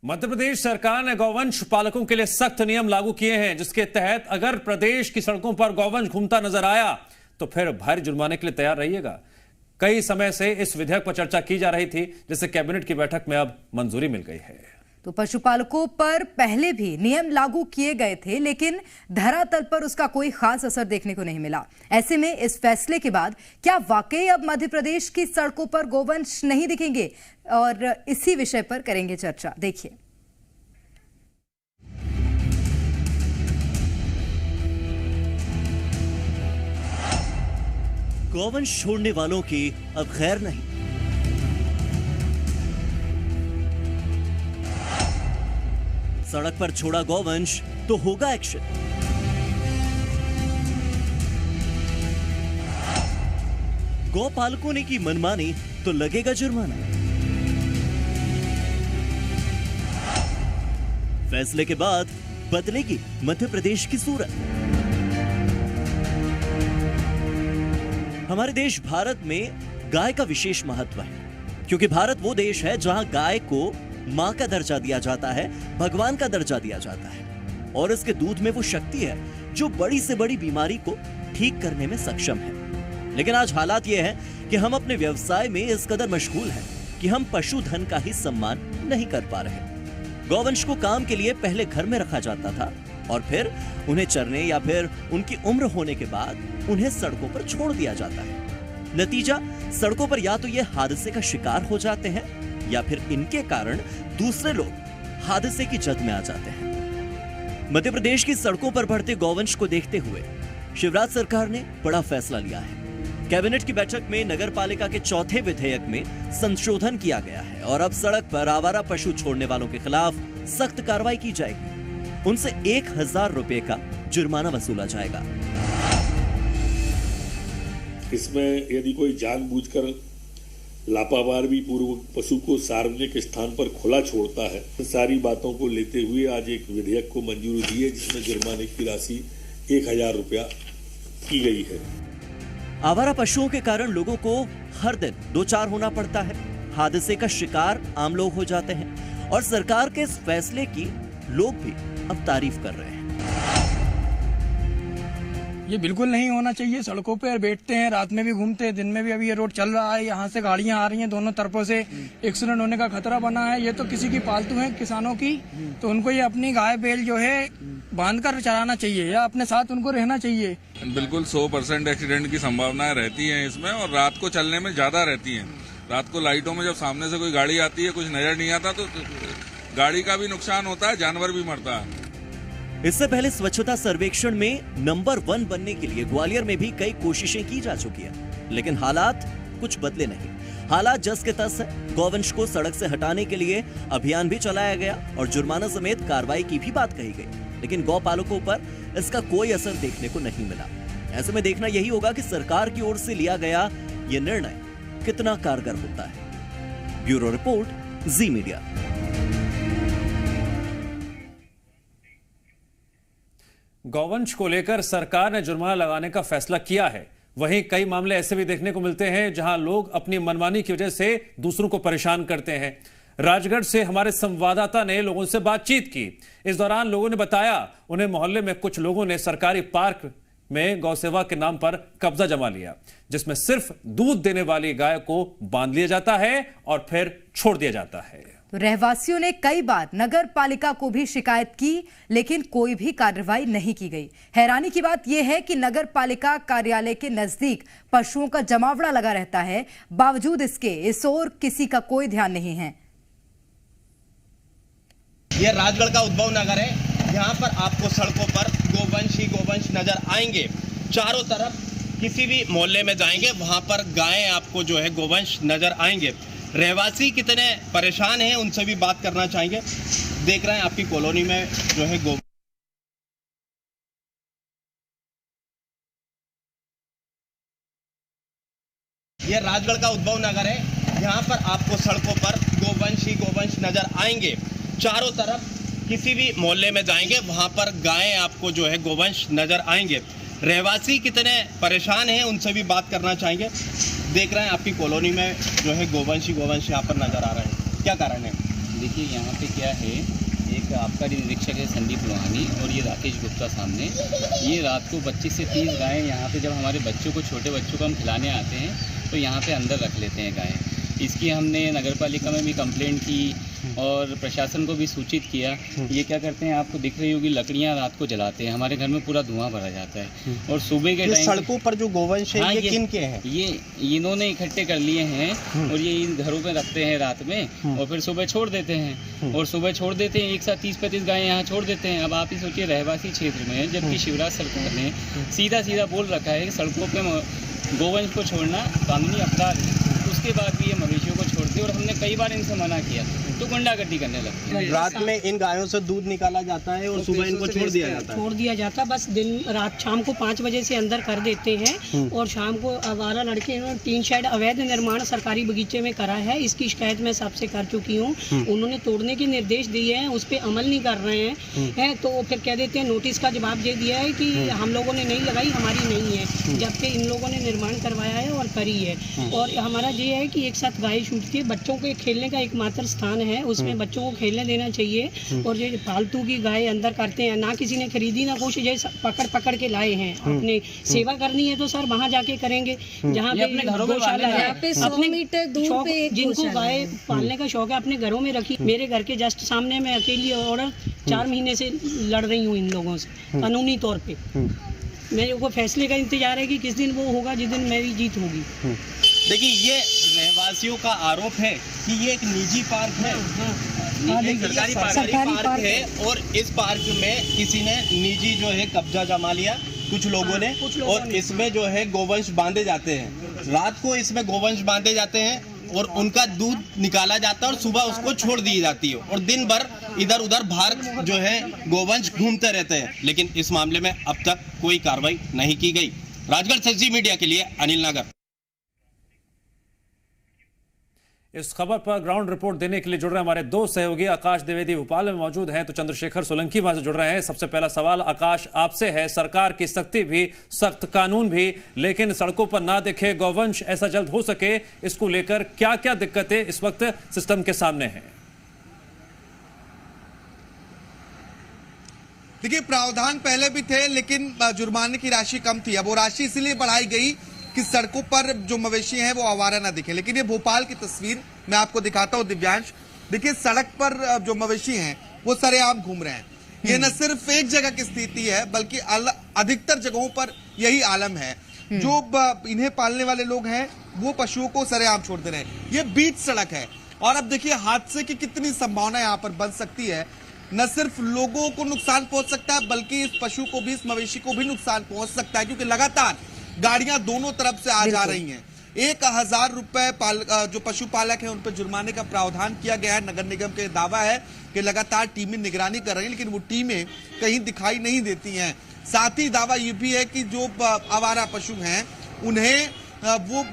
मध्य प्रदेश सरकार ने गौवंश पालकों के लिए सख्त नियम लागू किए हैं, जिसके तहत अगर प्रदेश की सड़कों पर गौवंश घूमता नजर आया तो फिर भारी जुर्माने के लिए तैयार रहिएगा। कई समय से इस विधेयक पर चर्चा की जा रही थी, जिसे कैबिनेट की बैठक में अब मंजूरी मिल गई है। तो पशुपालकों पर पहले भी नियम लागू किए गए थे, लेकिन धरातल पर उसका कोई खास असर देखने को नहीं मिला। ऐसे में इस फैसले के बाद क्या वाकई अब मध्य प्रदेश की सड़कों पर गौवंश नहीं दिखेंगे? और इसी विषय पर करेंगे चर्चा। देखिए, गौवंश छोड़ने वालों की अब खैर नहीं। सड़क पर छोड़ा गौवंश तो होगा एक्शन। गौपालकों ने की मनमानी तो लगेगा जुर्माना। फैसले के बाद बदलेगी मध्य प्रदेश की सूरत। हमारे देश भारत में गाय का विशेष महत्व है, क्योंकि भारत वो देश है जहां गाय को मां का दर्जा दिया जाता है, भगवान का दर्जा दिया जाता है, और इसके दूध में वो शक्ति है जो बड़ी से बड़ी बीमारी को ठीक करने में सक्षम है। लेकिन आज हालात ये है कि हम अपने व्यवसाय में इस कदर मशगूल हैं कि हम पशुधन का ही सम्मान नहीं कर पा रहे। गौवंश को काम के लिए पहले घर में रखा जाता था और फिर उन्हें चरने या फिर उनकी उम्र होने के बाद उन्हें सड़कों पर छोड़ दिया जाता है। नतीजा, सड़कों पर या तो ये हादसे का शिकार हो जाते हैं या फिर इनके कारण दूसरे लोग हादसे की जद में आ जाते हैं। मध्य प्रदेश की सड़कों पर बढ़ते गौवंश को देखते हुए शिवराज सरकार ने बड़ा फैसला लिया है। कैबिनेट की बैठक में नगर पालिका के चौथे विधेयक में संशोधन किया गया है और अब सड़क पर आवारा पशु छोड़ने वालों के खिलाफ सख्त कार्रवाई की जाएगी। उनसे 1000 रुपए का जुर्माना वसूला जाएगा। इसमें यदि कोई जानबूझकर लापरवाही पूर्वक पशु को सार्वजनिक स्थान पर खुला छोड़ता है, इन सारी बातों को लेते हुए आज एक विधेयक को मंजूरी दी है, जिसमें जुर्माने की राशि 1000 रुपया की गई है। आवारा पशुओं के कारण लोगों को हर दिन दो चार होना पड़ता है, हादसे का शिकार आम लोग हो जाते हैं और सरकार के इस फैसले की लोग भी अब तारीफ कर रहे हैं। ये बिल्कुल नहीं होना चाहिए। सड़कों पर बैठते हैं, रात में भी घूमते हैं, दिन में भी। अभी ये रोड चल रहा है, यहाँ से गाड़ियां आ रही हैं, दोनों तरफों से एक्सीडेंट होने का खतरा बना है। ये तो किसी की पालतू है, किसानों की, तो उनको ये अपनी गाय बैल जो है बांध कर चलाना चाहिए या अपने साथ उनको रहना चाहिए। बिल्कुल 100% एक्सीडेंट की संभावनाएं रहती है इसमें, और रात को चलने में ज्यादा रहती है। रात को लाइटों में जब सामने से कोई गाड़ी आती है, कुछ नजर नहीं आता, तो गाड़ी का भी नुकसान होता है, जानवर भी मरता है। इससे पहले स्वच्छता सर्वेक्षण में नंबर 1 बनने के लिए ग्वालियर में भी कई कोशिशें की जा चुकी है, लेकिन हालात कुछ बदले नहीं। हालात जस के तस है। गौवंश को सड़क से हटाने के लिए अभियान भी चलाया गया और जुर्माना समेत कार्रवाई की भी बात कही गई, लेकिन गौपालकों पर इसका कोई असर देखने को नहीं मिला। ऐसे में देखना यही होगा कि सरकार की ओर से लिया गया यह निर्णय कितना कारगर होता है। ब्यूरो रिपोर्ट, जी मीडिया। गौवंश को लेकर सरकार ने जुर्माना लगाने का फैसला किया है। वहीं कई मामले ऐसे भी देखने को मिलते हैं जहां लोग अपनी मनमानी की वजह से दूसरों को परेशान करते हैं। राजगढ़ से हमारे संवाददाता ने लोगों से बातचीत की। इस दौरान लोगों ने बताया उन्हें मोहल्ले में कुछ लोगों ने सरकारी पार्क में गौसेवा के नाम पर कब्जा जमा लिया, जिसमें सिर्फ दूध देने वाली गाय को बांध लिया जाता है और फिर छोड़ दिया जाता है। तो रहवासियों ने कई बार नगर पालिका को भी शिकायत की, लेकिन कोई भी कार्रवाई नहीं की गई। हैरानी की बात यह है कि नगर पालिका कार्यालय के नजदीक पशुओं का जमावड़ा लगा रहता है, बावजूद इसके इस ओर किसी का कोई ध्यान नहीं है। यह राजगढ़ का उद्भव नगर है, यहाँ पर आपको सड़कों पर गोवंश ही गोवंश नजर आएंगे। चारों तरफ किसी भी मोहल्ले में जाएंगे, वहां पर गायें आपको जो है गोवंश नजर आएंगे। रहवासी कितने परेशान हैं, उनसे भी बात करना चाहेंगे। देख रहे हैं आपकी कॉलोनी में जो है यह राजगढ़ का उद्भव नगर है, यहाँ पर आपको सड़कों पर गोवंश ही गोवंश नजर आएंगे। चारों तरफ किसी भी मोहल्ले में जाएंगे, वहां पर गायें आपको जो है गोवंश नजर आएंगे। रहवासी कितने परेशान हैं, उनसे भी बात करना चाहेंगे। देख रहे हैं आपकी कॉलोनी में जो है गोवंश ही गोवंश यहाँ पर नजर आ रहे हैं, क्या कारण है? देखिए यहाँ पे क्या है, एक आबकारी निरीक्षक है संदीप लोहानी और ये राकेश गुप्ता सामने। ये रात को 25 से 30 गायें यहाँ पे जब हमारे बच्चों को, छोटे बच्चों को हम खिलाने आते हैं तो यहाँ पे अंदर रख लेते हैं गायें। इसकी हमने नगर पालिका में भी कंप्लेंट की और प्रशासन को भी सूचित किया। ये क्या करते हैं, आपको दिख रही होगी, लकड़ियाँ रात को जलाते हैं, हमारे घर में पूरा धुआं भरा जाता है। और सुबह के टाइम सड़कों पर जो गोवंश है, ये किन के हैं? ये इन्होंने इकट्ठे कर लिए हैं और ये इन घरों में रखते हैं रात में और फिर सुबह छोड़ देते हैं। और सुबह छोड़ देते हैं, एक साथ 30-35 गायें यहाँ छोड़ देते हैं। अब आप ही सोचिए, रहवासी क्षेत्र में, जबकि शिवराज सरकार ने सीधा सीधा बोल रखा है कि सड़कों पर गोवंश को छोड़ना कानूनी अपराध है, उसके बाद भी ये मवेशियों को छोड़ते और हमने कई बार इनसे मना किया तो गुंडागर्दी करने लगते हैं। रात में इन गायों से दूध निकाला जाता है और सुबह इनको छोड़ दिया जाता है। बस दिन रात शाम को 5 बजे से अंदर कर देते हैं और शाम को आवारा लड़के इन्होंने 3 शेड अवैध निर्माण सरकारी बगीचे में करा है। इसकी शिकायत मैं सबसे कर चुकी हूँ। उन्होंने तोड़ने के निर्देश दिए हैं, उस पर अमल नहीं कर रहे हैं तो फिर कह देते हैं, नोटिस का जवाब दे दिया है कि हम लोगों ने नहीं लगाई, हमारी नहीं है, जबकि इन लोगों ने निर्माण करवाया है और करी है। और हमारा ये है कि एक साथ गाय छूटती है, बच्चों के खेलने का एकमात्र स्थान है, उसमें बच्चों को खेलने देना चाहिए। और जो फालतू की गाय अंदर करते हैं, ना किसी ने खरीदी ना कुछ, जैसे पकड़ के लाए हैं। अपने सेवा करनी है तो सर वहाँ जाके करेंगे जहाँ पे अपने घरों में अपने मीटर दूर पे जिनको गाय पालने का शौक है अपने घरों में रखी। मेरे घर के जस्ट सामने मैं अकेली औरत 4 महीने से लड़ रही हूँ इन लोगों से कानूनी तौर पे। मेरे को फैसले का इंतजार है कि किस दिन वो होगा जिस दिन मेरी जीत होगी। देखिए, ये रहवासियों का आरोप है कि ये एक निजी पार्क है, एक सरकारी पार्क है और इस पार्क में किसी ने निजी जो है कब्जा जमा लिया कुछ लोगों ने, और इसमें जो है गोवंश बांधे जाते हैं। रात को इसमें गोवंश बांधे जाते हैं और उनका दूध निकाला जाता है और सुबह उसको छोड़ दी जाती है और दिन भर इधर उधर बाहर जो है गोवंश घूमते रहते हैं। लेकिन इस मामले में अब तक कोई कार्रवाई नहीं की गई। राजगढ़ से जी मीडिया के लिए अनिल नागर। इस खबर पर ग्राउंड रिपोर्ट देने के लिए जुड़ रहे हैं हमारे 2 सहयोगी। आकाश द्विवेदी भोपाल में मौजूद हैं तो चंद्रशेखर सोलंकी वहां से जुड़ रहे हैं। सबसे पहला सवाल आकाश आपसे है, सरकार की सख्ती भी, सख्त कानून भी, लेकिन सड़कों पर ना दिखे गौवंश, ऐसा जल्द हो सके, इसको लेकर क्या क्या दिक्कतें इस वक्त सिस्टम के सामने हैं? देखिए, प्रावधान पहले भी थे लेकिन जुर्माने की राशि कम थी। अब वो राशि इसलिए बढ़ाई गई कि सड़कों पर जो मवेशी हैं वो आवारा ना दिखे। लेकिन ये भोपाल की तस्वीर मैं आपको दिखाता हूं दिव्यांश। देखिए, सड़क पर जो मवेशी हैं वो सरेआम घूम रहे हैं। ये न सिर्फ एक जगह की स्थिति है बल्कि अधिकतर जगहों पर यही आलम है। जो इन्हें पालने वाले लोग हैं वो पशुओं को सरेआम छोड़ दे रहे हैं। ये बीच सड़क है और अब देखिए हादसे की कितनी संभावना यहाँ पर बन सकती है। न सिर्फ लोगों को नुकसान पहुंच सकता है बल्कि इस पशु को भी, इस मवेशी को भी नुकसान पहुंच सकता है, क्योंकि लगातार गाड़ियां दोनों तरफ से आ जा रही हैं। 1000 रुपए जो पशुपालक है उन पर जुर्माने का प्रावधान किया गया है। नगर निगम का दावा है कि लगातार टीमें निगरानी कर रही हैं लेकिन वो टीमें कहीं दिखाई नहीं देती हैं। साथ ही दावा ये भी है कि जो आवारा पशु हैं उन्हें वो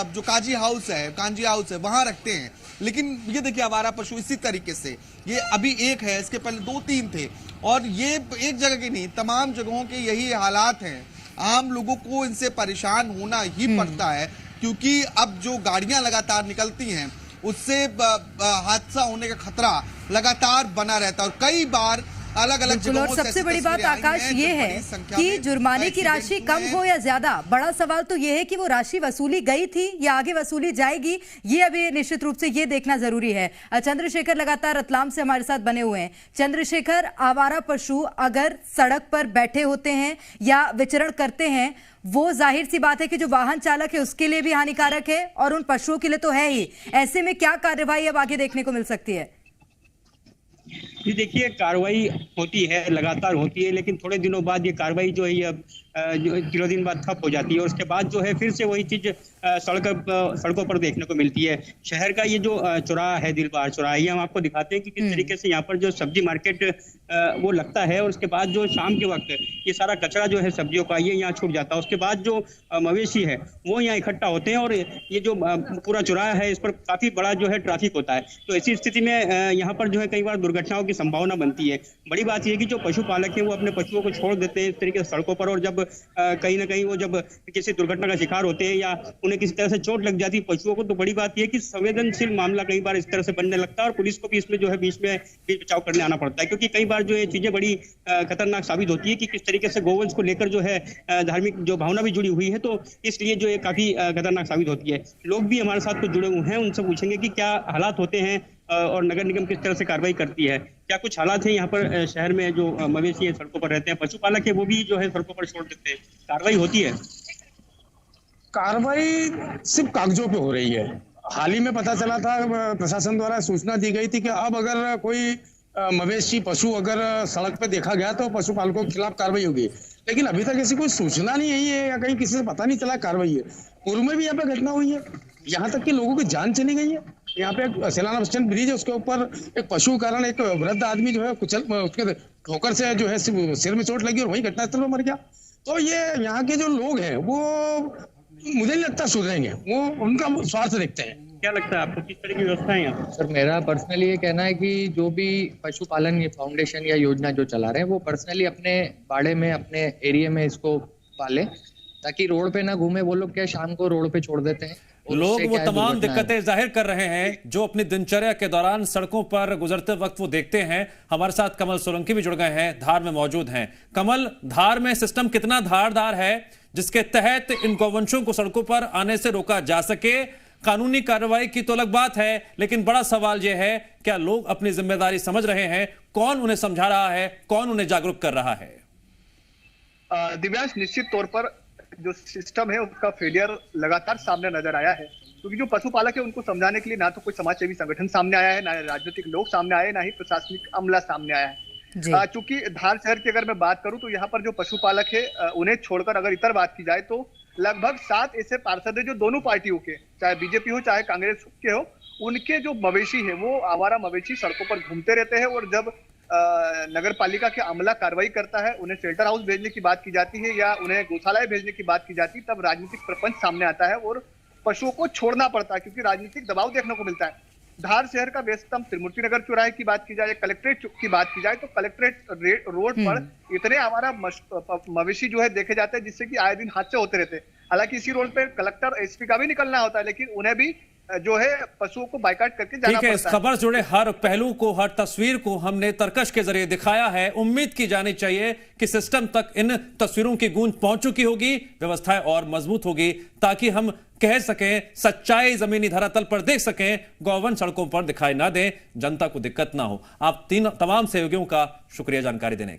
जो काजी हाउस है वहां रखते हैं। लेकिन ये देखिए, आवारा पशु इसी तरीके से, ये अभी एक है, इसके पहले 2-3 थे और ये एक जगह के नहीं, तमाम जगहों के यही हालात हैं। आम लोगों को इनसे परेशान होना ही पड़ता है क्योंकि अब जो गाड़ियां लगातार निकलती हैं उससे हादसा होने का खतरा लगातार बना रहता है और कई बार अलग अलग जगहों से। सबसे बड़ी बात आकाश ये है कि जुर्माने की राशि कम हो या ज्यादा, बड़ा सवाल तो ये है कि वो राशि वसूली गई थी या आगे वसूली जाएगी, ये अभी निश्चित रूप से ये देखना जरूरी है। चंद्रशेखर लगातार रतलाम से हमारे साथ बने हुए हैं। चंद्रशेखर, आवारा पशु अगर सड़क पर बैठे होते हैं या विचरण करते हैं, वो जाहिर सी बात है कि जो वाहन चालक है उसके लिए भी हानिकारक है और उन पशुओं के लिए तो है ही। ऐसे में क्या कार्रवाई अब आगे देखने को मिल सकती है? जी देखिए, कार्रवाई होती है, लगातार होती है, लेकिन थोड़े दिनों बाद ये कार्रवाई जो है ये किलो दिन बाद ठप हो जाती है और उसके बाद जो है फिर से वही चीज सड़कों पर देखने को मिलती है। शहर का ये जो चौराहा है, दिलबार चौराहा, ये हम आपको दिखाते हैं कि किस तरीके से यहाँ पर जो सब्जी मार्केट वो लगता है और उसके बाद जो शाम के वक्त ये सारा कचरा जो है सब्जियों का ये यहाँ छूट जाता है। उसके बाद जो मवेशी है वो यहाँ इकट्ठा होते हैं और ये जो पूरा चौराहा है इस पर काफी बड़ा जो है ट्रैफिक होता है। तो ऐसी स्थिति में यहाँ पर जो है कई बार दुर्घटनाओं की संभावना बनती है। बड़ी बात यह है कि जो पशुपालक है वो अपने पशुओं को छोड़ देते हैं इस तरीके से सड़कों पर और जब जब कहीं ना कहीं वो जब किसी दुर्घटना का शिकार होते हैं या उन्हें किसी तरह से चोट लग जाती है पशुओं को, तो बड़ी बात यह है कि संवेदनशील मामला कई बार इस तरह से बनने लगता है और पुलिस को भी इसमें जो है बीच बचाव करने आना पड़ता है, क्योंकि कई बार जो ये चीजें बड़ी खतरनाक साबित होती है कि किस तरीके से गोवंश को लेकर जो है धार्मिक जो भावना भी जुड़ी हुई है, तो इसलिए जो ये काफी खतरनाक साबित होती है। लोग भी हमारे साथ कुछ जुड़े हुए हैं, उनसे पूछेंगे कि क्या हालात होते हैं और नगर निगम किस तरह से कार्रवाई करती है, क्या कुछ हालात है यहाँ पर शहर में जो मवेशी है सड़कों पर रहते हैं, पशुपालक है वो भी जो है सड़कों पर छोड़ देते हैं, कार्रवाई होती है? कार्रवाई सिर्फ कागजों पे हो रही है। हाल ही में पता चला था, प्रशासन द्वारा सूचना दी गई थी कि अब अगर कोई मवेशी पशु अगर सड़क पे देखा गया तो पशुपालकों के खिलाफ कार्रवाई होगी, लेकिन अभी तक ऐसी कोई सूचना नहीं आई है या कहीं किसी से पता नहीं चला कार्रवाई है। पूर्व में भी यहाँ पे घटना हुई है, यहाँ तक कि लोगों की जान चली गई है। यहाँ पे एक सेलाना स्टैंड ब्रिज है, उसके ऊपर एक पशु के कारण एक वृद्ध आदमी जो है उसके ठोकर से जो है सिर में चोट लगी और वही घटनास्थल पर मर गया। तो ये यहाँ के जो लोग हैं वो मुझे नहीं लगता सुधरेंगे, वो उनका स्वार्थ देखते हैं। क्या लगता है आपको, किस तरह की व्यवस्था है यहाँ? सर मेरा पर्सनली ये कहना है कि जो भी पशुपालन ये फाउंडेशन या योजना जो चला रहे हैं वो पर्सनली अपने बाड़े में अपने एरिया में इसको पाले, ताकि रोड पे ना घूमे। वो लोग क्या शाम को रोड पे छोड़ देते हैं, लोग वो तमाम दिक्कतें जाहिर कर रहे हैं जो अपनी दिनचर्या के दौरान सड़कों पर गुजरते वक्त वो देखते हैं। हमारे साथ कमल सोलंकी भी जुड़ गए हैं, धार में मौजूद हैं। कमल, धार में सिस्टम कितना धारदार है जिसके तहत इन गौवंशों को सड़कों पर आने से रोका जा सके? कानूनी कार्रवाई की तो अलग बात है, लेकिन बड़ा सवाल यह है क्या लोग अपनी जिम्मेदारी समझ रहे हैं? कौन उन्हें समझा रहा है, कौन उन्हें जागरूक कर रहा है? दिव्यांश, निश्चित तौर पर जो सिस्टम है उसका फेलियर लगातार सामने नजर आया है, क्योंकि जो पशुपालक है उनको समझाने के लिए ना तो कोई समाजसेवी संगठन सामने आया है, ना राजनीतिक लोग सामने आए, ना ही प्रशासनिक अमला सामने आया है। चूंकि धार शहर की अगर मैं बात करूं तो यहाँ पर जो पशुपालक है उन्हें छोड़कर अगर इतर बात की जाए तो लगभग 7 ऐसे पार्षद है जो दोनों पार्टियों के, चाहे बीजेपी हो चाहे कांग्रेस के हो, उनके जो मवेशी है वो आवारा मवेशी सड़कों पर घूमते रहते हैं। और जब नगर पालिका के अमला कार्रवाई करता है, उन्हें शेल्टर हाउस भेजने की बात की जाती है या उन्हें गौशालाएं भेजने की बात की जाती है, तब राजनीतिक प्रपंच सामने आता है और पशुओं को छोड़ना पड़ता है, क्योंकि राजनीतिक दबाव देखने को मिलता है। धार शहर का व्यस्तम त्रिमूर्ति नगर चौराहे की बात की जाए, कलेक्ट्रेट की बात की जाए तो कलेक्ट्रेट रोड पर इतने आवारा मवेशी जो है देखे जाते हैं जिससे कि आए दिन हादसे होते रहते हैं। हालांकि इसी रोड पे कलेक्टर एसपी का भी निकलना होता है, लेकिन उन्हें भी जो है पशुओं को बाइकाट करके जाना पड़ता है। इस खबर से जुड़े हर पहलू को, हर तस्वीर को हमने तरकश के जरिए दिखाया है। उम्मीद की जानी चाहिए कि सिस्टम तक इन तस्वीरों की गूंज पहुंच चुकी होगी, व्यवस्थाएं और मजबूत होगी, ताकि हम कह सकें, सच्चाई जमीनी धरातल पर देख सकें, गौवंश सड़कों पर दिखाई ना दें, जनता को दिक्कत ना हो। आप तमाम सहयोगियों का शुक्रिया जानकारी देने के।